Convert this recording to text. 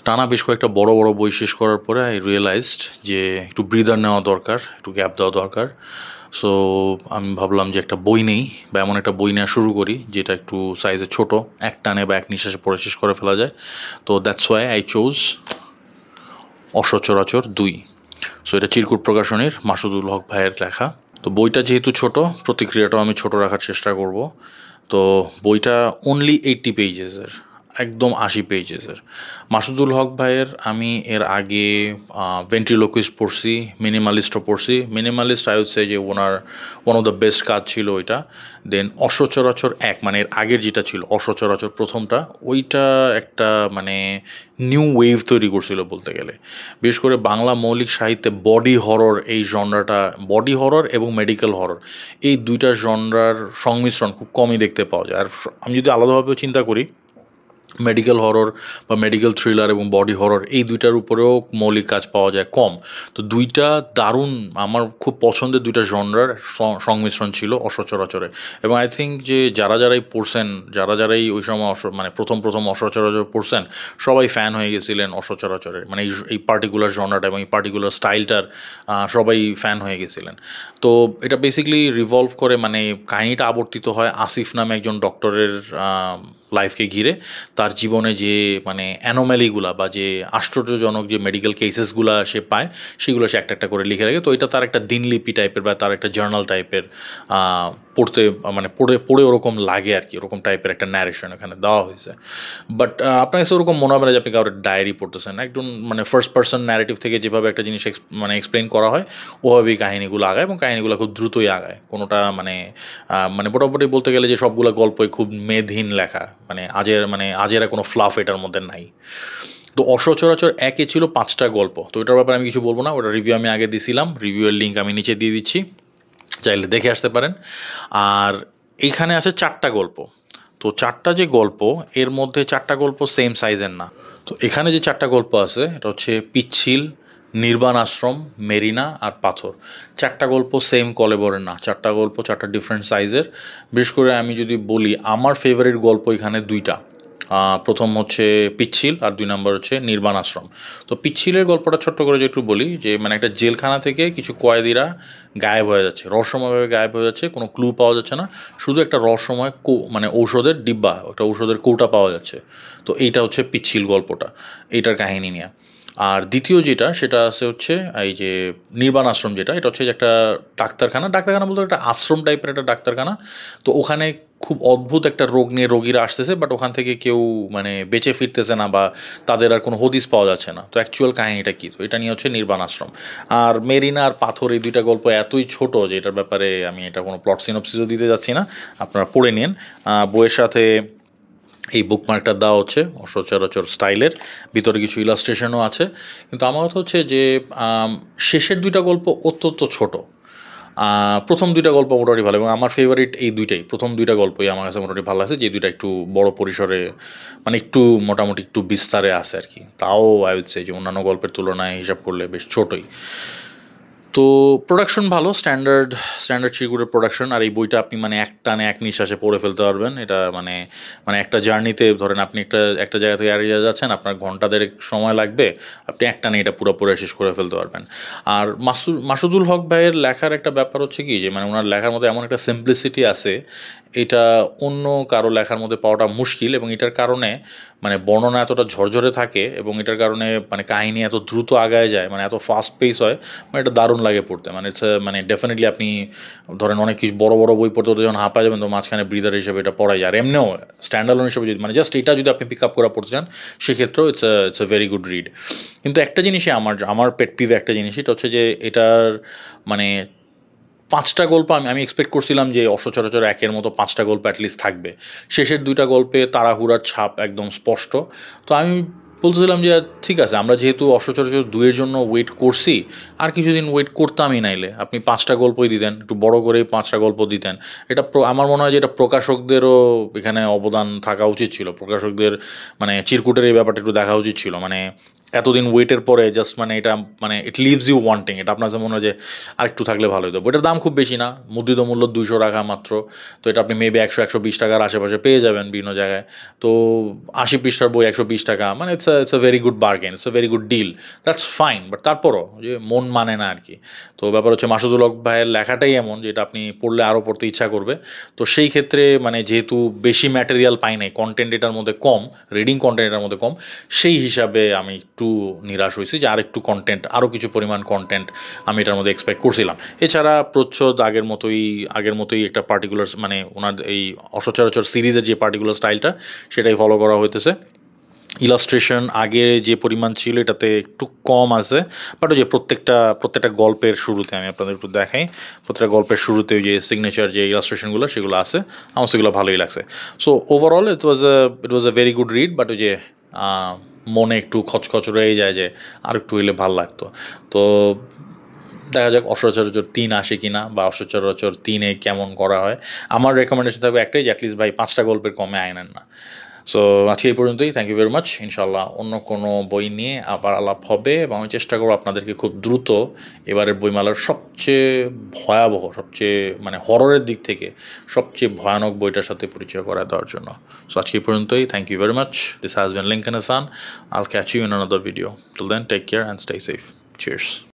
টানা বেশ কয়েকটা বড় বড় বই শেষ করার পরে আই রিয়েলাইজড যে একটু ব্রিদার নেওয়া দরকার, একটু গ্যাপ দেওয়া দরকার। সো আমি ভাবলাম যে একটা বই নেই বা এমন একটা বই নেওয়া শুরু করি যেটা একটু সাইজে ছোট, এক টানে বা এক নিঃশ্বাসে পড়ে শেষ করে ফেলা যায়। তো that's why I choose Asacharachar 2। So এটা চিরকুট প্রকাশনীর মাসুদুল হক ভাইয়ের লেখা। তো বইটা যেহেতু ছোট, প্রতিক্রিয়াটাও আমি ছোট রাখার চেষ্টা করব। তো বইটা অনলি 80 পেজেসের, একদম 80 পেজেসের। মাসুদুল হক ভাইয়ের আমি এর আগে ভেন্ট্রিলোকুইস্ট পড়ছি, মিনিমালিস্টও পড়ছি। মিনিমালিস্ট আই উড সে যে ওনার ওয়ান অফ দ্য বেস্ট কাজ ছিল ওইটা। দেন অসচরাচর এক, মানে এর আগের যেটা ছিল অসচরাচর প্রথমটা, ওইটা একটা মানে নিউ ওয়েভ তৈরি করছিল বলতে গেলে। বিশেষ করে বাংলা মৌলিক সাহিত্যে বডি হরর এই জনরাটা, বডি হরর এবং মেডিকেল হরর, এই দুইটা জনরার সংমিশ্রণ খুব কমই দেখতে পাওয়া যায়। আর আমি যদি আলাদাভাবেও চিন্তা করি, মেডিকেল হরর বা মেডিকেল থ্রিলার এবং বডি হরর এই দুইটার উপরেও মৌলিক কাজ পাওয়া যায় কম। তো দুইটা দারুণ, আমার খুব পছন্দের দুইটা জনরার সংমিশ্রণ ছিল অসচরাচরে। এবং আই থিঙ্ক যে যারা যারাই পড়ছেন, যারা যারাই ওই সময় মানে প্রথম প্রথম অসচরাচর পড়ছেন, সবাই ফ্যান হয়ে গেছিলেন অসচরাচরের, মানে এই পার্টিকুলার জনরাটা এবং এই পার্টিকুলার স্টাইলটার সবাই ফ্যান হয়ে গেছিলেন। তো এটা বেসিক্যালি রিভলভ করে, মানে কাহিনিটা আবর্তিত হয় আসিফ নামে একজন ডক্টরের লাইফকে ঘিরে। তার জীবনে যে মানে অ্যানোম্যালিগুলা বা যে আশ্চর্যজনক যে মেডিকেল কেসেসগুলো সে পায়, সেগুলো সে একটা একটা করে লিখে রাখে। তো এটা তার একটা দিনলিপি টাইপের বা তার একটা জার্নাল টাইপের, পড়তে মানে পড়ে পড়ে ওরকম লাগে আর কি, ওরকম টাইপের একটা ন্যারেশন এখানে দেওয়া হয়েছে। বাট আপনার কাছে ওরকম মনে হবে না যে আপনি কারোর ডায়েরি পড়তেছেন, একদম মানে ফার্স্ট পার্সন ন্যারেটিভ থেকে যেভাবে একটা জিনিস মানে এক্সপ্লেন করা হয়, ওভাবেই কাহিনিগুলো আগায় এবং কাহিনিগুলো খুব দ্রুতই আগায়। কোনোটা মানে মোটামুটি বলতে গেলে যে সবগুলো গল্পই খুব মেদহীন লেখা, মানে আজের কোনো ফ্লাফ এটার মধ্যে নাই। তো অসচরাচর একে ছিল 5টা গল্প। তো ওটার ব্যাপারে আমি কিছু বলবো না, ওটা রিভিউ আমি আগে দিছিলাম, রিভিউয়ের লিঙ্ক আমি নিচে দিয়ে দিচ্ছি, চাইলে দেখে আসতে পারেন। আর এইখানে আছে 4টা গল্প। তো 4টা যে গল্প, এর মধ্যে 4টা গল্প সেম সাইজের না। তো এখানে যে 4টা গল্প আছে এটা হচ্ছে পিচ্ছিল, নির্বাণ আশ্রম, মেরিনা আর পাথর। 4টা গল্প সেম কলেবরের না, 4টা গল্প 4টা ডিফারেন্ট সাইজের। বিশেষ করে আমি যদি বলি আমার ফেভারিট গল্প এখানে 2টা। প্রথম হচ্ছে পিচ্ছিল আর 2 নম্বর হচ্ছে নির্বাণ আশ্রম। তো পিচ্ছিলের গল্পটা ছোট্ট করে যে একটু বলি, যে মানে একটা জেলখানা থেকে কিছু কয়েদিরা গায়েব হয়ে যাচ্ছে, রহস্যময়ভাবে গায়েব হয়ে যাচ্ছে, কোনো ক্লু পাওয়া যাচ্ছে না, শুধু একটা রহস্যময় মানে ঔষধের ডিব্বা, একটা ঔষধের কৌটা পাওয়া যাচ্ছে। তো এইটা হচ্ছে পিচ্ছিল গল্পটা, এইটার কাহিনী নিয়ে। আর দ্বিতীয় যেটা সেটা আছে হচ্ছে এই যে নির্বাণ আশ্রম, যেটা এটা হচ্ছে যে একটা ডাক্তারখানা, ডাক্তারখানা বলতে একটা আশ্রম টাইপের একটা ডাক্তারখানা। তো ওখানে খুব অদ্ভুত একটা রোগ নিয়ে রোগীরা আসতেছে, বাট ওখান থেকে কেউ মানে বেঁচে ফিরতেছে না বা তাদের আর কোনো হদিস পাওয়া যাচ্ছে না। তো অ্যাকচুয়াল কাহিনীটা কী, তো এটা নিয়ে হচ্ছে নির্বাণ আশ্রম। আর মেরিনা আর পাথর, এই দুইটা গল্প এতই ছোট যে এটার ব্যাপারে আমি এটা কোনো প্লট সিনপসিসও দিতে যাচ্ছি না, আপনারা পড়ে নিন। বইয়ের সাথে এই বুকমার্কটা দেওয়া হচ্ছে অসচরাচর স্টাইলের, ভিতরে কিছু ইলাস্ট্রেশনও আছে। কিন্তু আমার কথা হচ্ছে যে শেষের 2টা গল্প অত্যন্ত ছোট, প্রথম 2টা গল্প মোটামুটি ভালো, এবং আমার ফেভারিট এই দুইটাই, প্রথম 2টা গল্পই আমার কাছে মোটামুটি ভালো লাগছে, যে 2টা একটু বড় পরিসরে, মানে একটু মোটামুটি একটু বিস্তারে আছে আর কি। তাও আই উড সে যে অন্যান্য গল্পের তুলনায় হিসাব করলে বেশ ছোটই। তো প্রোডাকশন ভালো, স্ট্যান্ডার্ড স্ট্যান্ডার্ড চিরকুটের প্রোডাকশন। আর এই বইটা আপনি মানে এক টানে এক নিঃশ্বাসে পড়ে ফেলতে পারবেন। এটা মানে মানে একটা জার্নিতে, ধরেন আপনি একটা জায়গা থেকে আরেক জায়গায় যাচ্ছেন, আপনার ঘন্টা দেড়েক সময় লাগবে, আপনি এক টানে এটা পুরোপুরি শেষ করে ফেলতে পারবেন। আর মাসুদুল হক ভাইয়ের লেখার একটা ব্যাপার হচ্ছে কি, যে মানে ওনার লেখার মধ্যে এমন একটা সিম্পলিসিটি আছে, এটা অন্য কারো লেখার মধ্যে পাওয়াটা মুশকিল। এবং এটার কারণে মানে বর্ণনা এতটা ঝরঝরে থাকে, এবং এটার কারণে মানে কাহিনী এত দ্রুত আগায় যায়, মানে এত ফাস্ট পেস হয়, মানে এটা দারুণ লাগে পড়তে। মানে মানে ডেফিনেটলি আপনি ধরেন অনেক কিছু বড় বড় বই পড়তে যখন হাঁপায় যাবেন, তো মাঝখানে ব্রিদার হিসেবে এটা পড়াই যায়। আর এমনিও স্ট্যান্ডার্লোন হিসেবে যদি মানে জাস্ট এটা যদি আপনি পিক আপ করে পড়তে চান, সেক্ষেত্রেও it's a very good read. কিন্তু একটা জিনিসই আমার পেট পিভে একটা জিনিস, এটা হচ্ছে যে এটার মানে 5টা গল্প আমি এক্সপেক্ট করছিলাম যে অসচরাচর একের মতো 5টা গল্প অ্যাটলিস্ট থাকবে। শেষের 2টা গল্পে তাড়াহুড়ার ছাপ একদম স্পষ্ট। তো আমি বলতেছিলাম যে ঠিক আছে, আমরা যেহেতু অসচরাচর 2-এর জন্য ওয়েট করছি, আর কিছুদিন ওয়েট করতামই, নাইলে আপনি 5টা গল্পই দিতেন, একটু বড় করেই 5টা গল্প দিতেন। এটা আমার মনে হয় যে এটা প্রকাশকদেরও এখানে অবদান থাকা উচিত ছিল, প্রকাশকদের মানে চিরকুটের এই ব্যাপারটা একটু দেখা উচিত ছিল। মানে এতদিন ওয়েটের পরে জাস্ট মানে এটা মানে ইট লিভস ইউ ওয়ান্টিং, এটা আপনার কাছে মনে হয় যে আরেকটু থাকলে ভালো হতো। বইটার দাম খুব বেশি না, মুদ্রিত মূল্য 200 টাকা মাত্র। তো এটা আপনি মেবি 100-120 টাকার আশেপাশে পেয়ে যাবেন বিভিন্ন জায়গায়। তো 80 পৃষ্ঠার বই 120 টাকা, মানে it's a very good bargain, it's a very good deal, that's fine. But তারপরও যে মন মানে না আর কি। তো ব্যাপার হচ্ছে মাসুদুল হক ভাইয়ের লেখাটাই এমন যে এটা আপনি পড়লে আরও পড়তে ইচ্ছা করবে। তো সেই ক্ষেত্রে মানে যেহেতু বেশি ম্যাটেরিয়াল পাই নাই, কন্টেন্ট এটার মধ্যে কম, রিডিং কন্টেন্ট এটার মধ্যে কম, সেই হিসাবে আমি একটু নিরাশ হয়েছি যে আরেকটু কন্টেন্ট, আরও কিছু পরিমাণ কন্টেন্ট আমি এটার মধ্যে এক্সপেক্ট করছিলাম। এছাড়া প্রচ্ছদ আগের মতোই একটা পার্টিকুলার মানে ওনার এই অসচরাচর সিরিজের যে পার্টিকুলার স্টাইলটা সেটাই ফলো করা হইতেছে। ইলাস্ট্রেশন আগে যে পরিমাণ ছিল এটাতে একটু কম আছে, বাট ওই যে প্রত্যেকটা গল্পের শুরুতে আমি আপনাদের একটু দেখাই, প্রত্যেকটা গল্পের শুরুতে ওই যে সিগনেচার যে ইলাস্ট্রেশনগুলো সেগুলো আছে, আমার সেগুলো ভালোই লাগছে। So overall it was a very good read, but ওই যে মনে একটু খচখচ রয়ে যায় যে আর একটু হইলে ভাল লাগতো। তো দেখা যাক অসচরাচর 3 আসে কিনা, বা অসচরাচর 3-এ কেমন করা হয়। আমার রেকমেন্ডেশন থাকবে একটাই, যে অ্যাটলিস্ট ভাই 5টা গল্পের কমে আনেন না। সো আজকে এই পর্যন্তই। Thank you very much. ইনশাল্লাহ অন্য কোনো বই নিয়ে আবার আলাপ হবে, এবং আমি চেষ্টা করবো আপনাদেরকে খুব দ্রুত এবারের বইমেলার সবচেয়ে ভয়াবহ, সবচেয়ে মানে হররের দিক থেকে সবচেয়ে ভয়ানক বইটার সাথে পরিচয় করায় দেওয়ার জন্য। সো আজকে এই পর্যন্তই। Thank you very much. This has been Lincoln Hasan. I'll catch you in another video. Till then, take care and stay safe. Cheers.